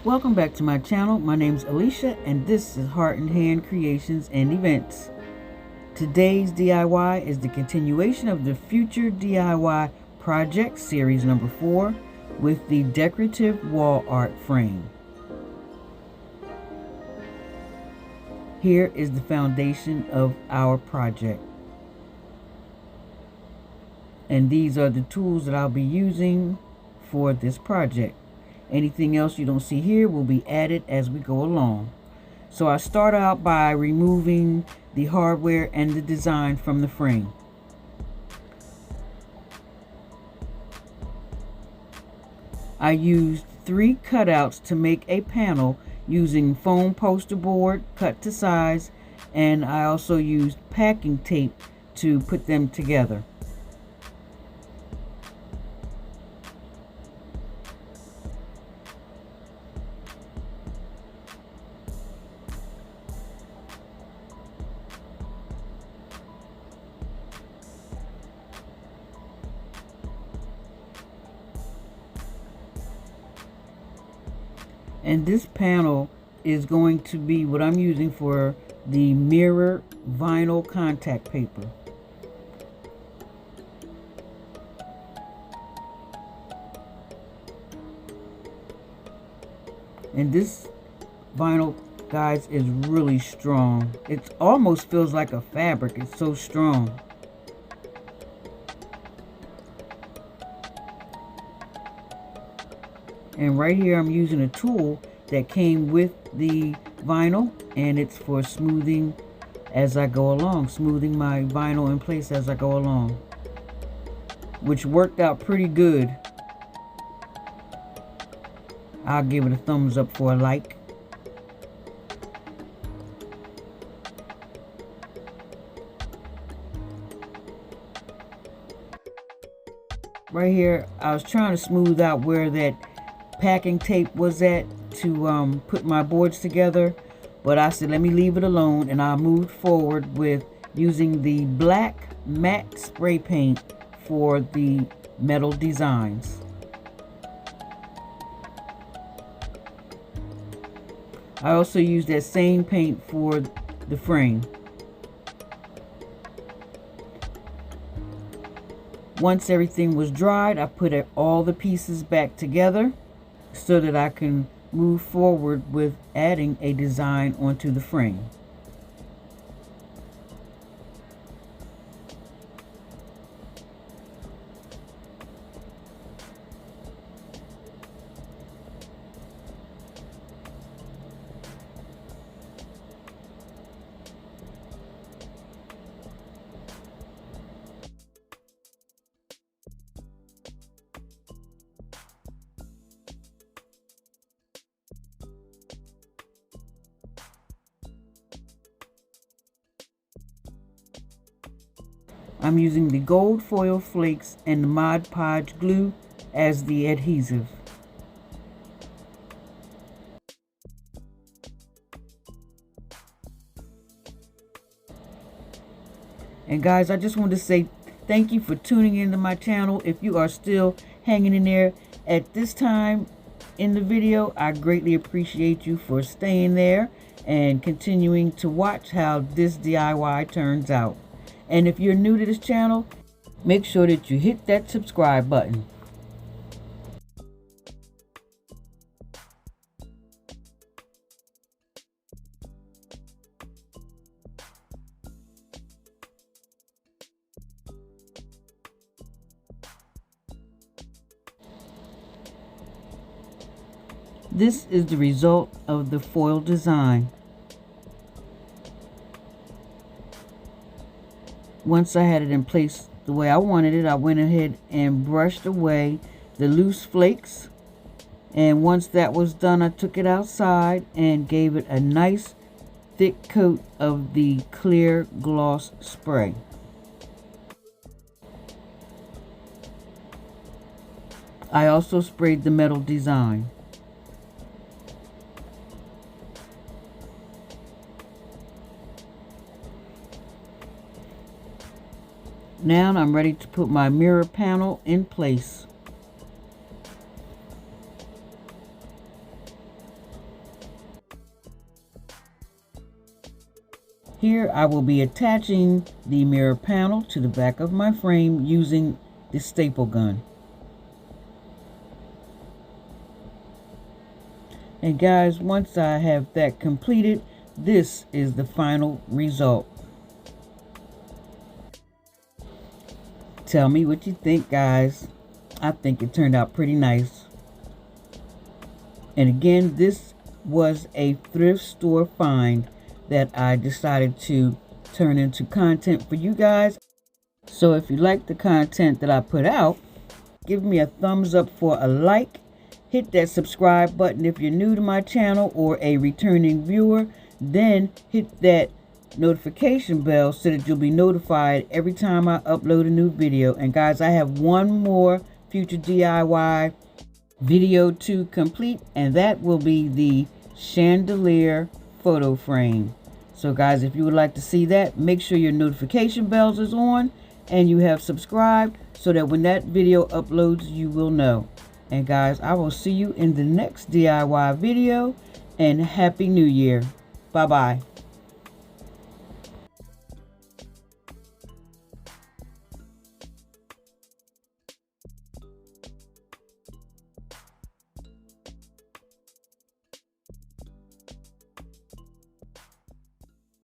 Welcome back to my channel. My name is Alicia and this is Heart and Hand Creations and Events. Today's DIY is the continuation of the Future DIY Project Series number 4 with the decorative wall art frame. Here is the foundation of our project. And these are the tools that I'll be using for this project. Anything else you don't see here will be added as we go along. So I start out by removing the hardware and the design from the frame. I used 3 cutouts to make a panel using foam poster board cut to size, and I also used packing tape to put them together. And this panel is going to be what I'm using for the mirror vinyl contact paper. And this vinyl, guys, is really strong. It almost feels like a fabric. It's so strong. And right here I'm using a tool that came with the vinyl, and it's for smoothing as I go along, smoothing my vinyl in place as I go along, which worked out pretty good. I'll give it a thumbs up for a like. Right here I was trying to smooth out where that packing tape was at to put my boards together, but I said let me leave it alone, and I moved forward with using the black matte spray paint for the metal designs. I also used that same paint for the frame. Once everything was dried, I put all the pieces back together so that I can move forward with adding a design onto the frame. I'm using the gold foil flakes and the Mod Podge glue as the adhesive. And guys, I just wanted to say thank you for tuning into my channel. If you are still hanging in there at this time in the video, I greatly appreciate you for staying there and continuing to watch how this DIY turns out. And if you're new to this channel, make sure that you hit that subscribe button. This is the result of the foil design. Once I had it in place the way I wanted it, I went ahead and brushed away the loose flakes. And once that was done, I took it outside and gave it a nice thick coat of the clear gloss spray. I also sprayed the metal design. Now I'm ready to put my mirror panel in place. Here I will be attaching the mirror panel to the back of my frame using the staple gun. And guys, once I have that completed, this is the final result. Tell me what you think, guys. I think it turned out pretty nice. And again, this was a thrift store find that I decided to turn into content for you guys. So if you like the content that I put out, give me a thumbs up for a like. Hit that subscribe button if you're new to my channel or a returning viewer. Then hit that notification bell so that you'll be notified every time I upload a new video. And guys, I have one more future DIY video to complete, and that will be the chandelier photo frame. So guys, if you would like to see that, make sure your notification bells is on and you have subscribed so that when that video uploads, you will know. And guys, I will see you in the next DIY video, and Happy New Year. Bye-bye.